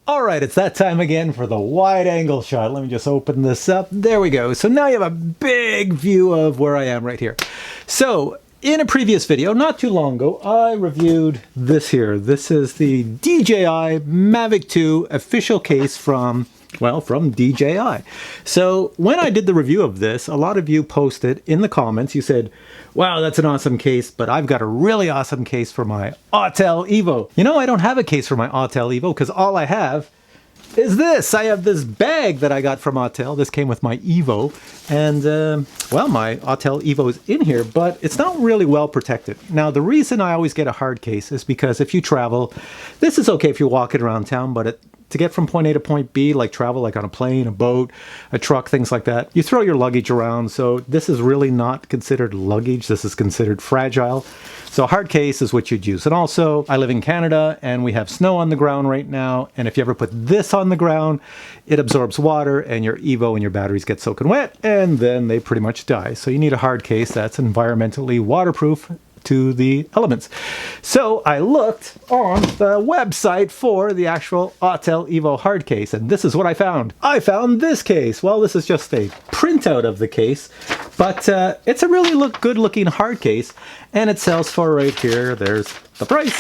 All right, it's that time again for the wide angle shot. Let me just open this up. There we go. So now you have a big view of where I am right here. So in a previous video, not too long ago, I reviewed this here. This is the DJI Mavic 2 official case from DJI. So when I did the review of this, a lot of you posted in the comments, you said, wow, that's an awesome case, but I've got a really awesome case for my Autel EVO. You know, I don't have a case for my Autel EVO because all I have is this. I have this bag that I got from Autel. This came with my EVO, and well, my Autel EVO is in here, but it's not really well protected. Now, the reason I always get a hard case is because if you travel, this is okay if you're walking around town, but to get from point A to point B, like travel like on a plane, a boat, a truck, things like that, you throw your luggage around. So this is really not considered luggage. This is considered fragile. So a hard case is what you'd use. And also, I live in Canada and we have snow on the ground right now. And if you ever put this on the ground, it absorbs water and your EVO and your batteries get soaking wet and then they pretty much die. So you need a hard case that's environmentally waterproof to the elements. So I looked on the website for the actual Autel EVO hard case, and this is what I found. I found this case. Well, this is just a printout of the case, but it's a really good looking hard case, and it sells for right here. There's the price.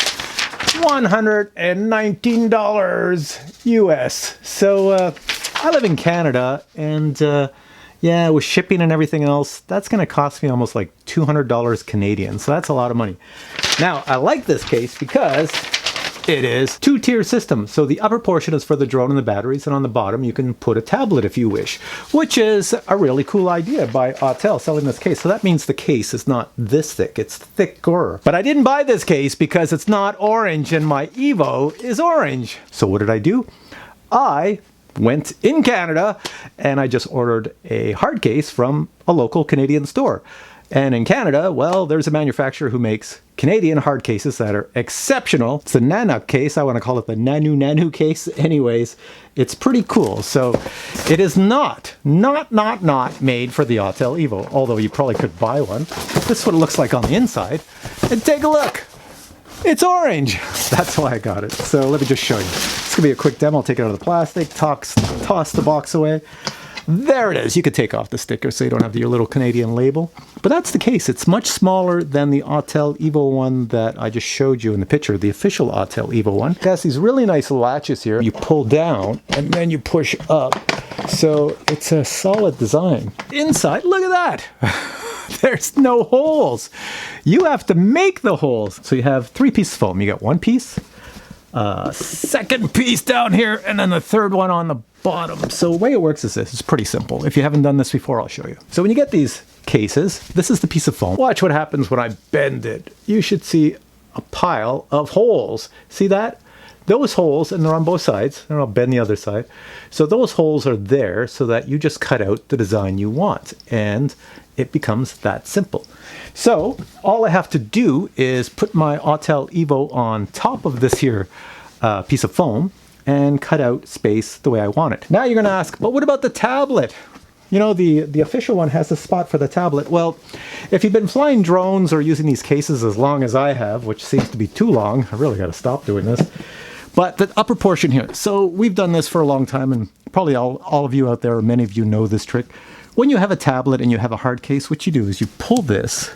$119 US. So I live in Canada, and yeah, with shipping and everything else, that's going to cost me almost like $200 Canadian. So that's a lot of money. Now, I like this case because it is two-tier system. So the upper portion is for the drone and the batteries, and on the bottom you can put a tablet if you wish, which is a really cool idea by Autel selling this case. So that means the case is not this thick, it's thicker. But I didn't buy this case because it's not orange and my EVO is orange. So what did I do? I went in Canada and I just ordered a hard case from a local Canadian store. And in Canada, well, there's a manufacturer who makes Canadian hard cases that are exceptional. It's the Nanook case. I want to call it the Nanu case. Anyways, it's pretty cool. So it is not made for the Autel EVO, although you probably could buy one. This is what it looks like on the inside. And take a look. It's orange. That's why I got it. So let me just show you. It's gonna be a quick demo. I'll take it out of the plastic, toss the box away. There it is. You could take off the sticker so you don't have your little Canadian label. But that's the case. It's much smaller than the Autel EVO one that I just showed you in the picture, the official Autel EVO one. It has these really nice latches here. You pull down and then you push up. So it's a solid design. Inside, look at that. There's no holes. You have to make the holes. So you have 3 pieces of foam. You got 1 piece, second piece down here, and then the third one on the bottom. So the way it works is this. It's pretty simple. If you haven't done this before, I'll show you. So when you get these cases, this is the piece of foam. Watch what happens when I bend it. You should see a pile of holes. See that? Those holes, and they're on both sides, and I'll bend the other side. So those holes are there so that you just cut out the design you want, and it becomes that simple. So all I have to do is put my Autel EVO on top of this here piece of foam and cut out space the way I want it. Now you're gonna ask, but what about the tablet? You know, the official one has a spot for the tablet. Well, if you've been flying drones or using these cases as long as I have, which seems to be too long, I really gotta stop doing this. But the upper portion here, so we've done this for a long time, and probably all of you out there, or many of you know this trick. When you have a tablet and you have a hard case, what you do is you pull this,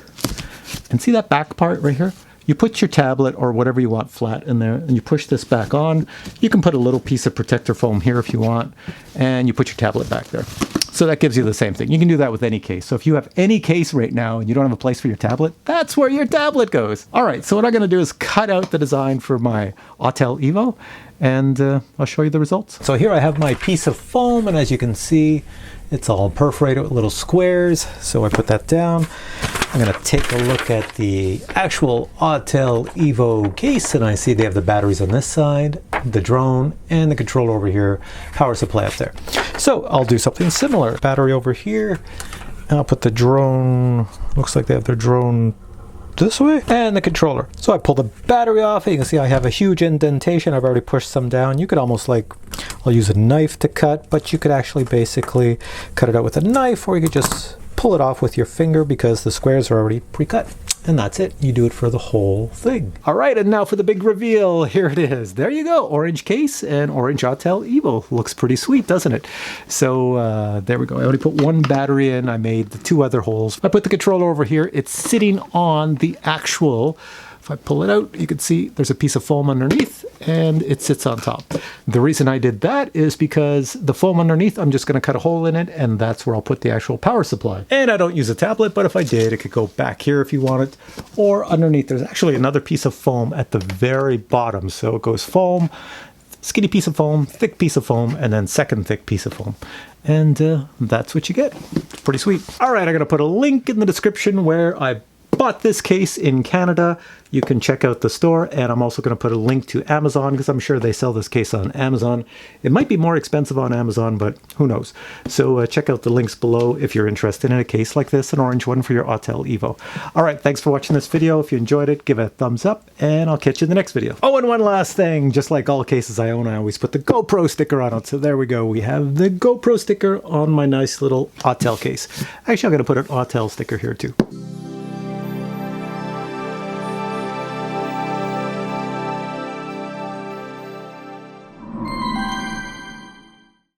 and see that back part right here? You put your tablet or whatever you want flat in there, and you push this back on. You can put a little piece of protector foam here if you want, and you put your tablet back there. So that gives you the same thing. You can do that with any case. So if you have any case right now and you don't have a place for your tablet, that's where your tablet goes. All right, so what I'm gonna do is cut out the design for my Autel EVO, and I'll show you the results. So here I have my piece of foam, and as you can see, it's all perforated with little squares. So I put that down. I'm gonna take a look at the actual Autel EVO case, and I see they have the batteries on this side, the drone, and the controller over here, power supply up there. So I'll do something similar. Battery over here, and I'll put the drone, looks like they have their drone this way, and the controller. So I pull the battery off, and you can see I have a huge indentation. I've already pushed some down. You could almost like, I'll use a knife to cut, but you could actually basically cut it out with a knife, or you could just pull it off with your finger because the squares are already pre-cut. And that's it. You do it for the whole thing. All right, and now for the big reveal. Here it is. There you go. Orange case and orange Autel EVO. Looks pretty sweet, doesn't it? So there we go. I only put one battery in. I made the 2 other holes. I put the controller over here. It's sitting on the actual... If I pull it out, you can see there's a piece of foam underneath and it sits on top. The reason I did that is because the foam underneath, I'm just going to cut a hole in it and that's where I'll put the actual power supply. And I don't use a tablet, but if I did, it could go back here if you want it. Or underneath, there's actually another piece of foam at the very bottom. So it goes foam, skinny piece of foam, thick piece of foam, and then second thick piece of foam. And that's what you get. It's pretty sweet. All right, I'm going to put a link in the description where I bought this case in Canada. You can check out the store, and I'm also going to put a link to Amazon because I'm sure they sell this case on Amazon. It might be more expensive on Amazon, but who knows. So check out the links below if you're interested in a case like this, an orange one for your Autel EVO. All right, thanks for watching this video. If you enjoyed it, give it a thumbs up, and I'll catch you in the next video. Oh, and one last thing. Just like all cases I own, I always put the GoPro sticker on it. So there we go. We have the GoPro sticker on my nice little Autel case. Actually, I'm going to put an Autel sticker here too.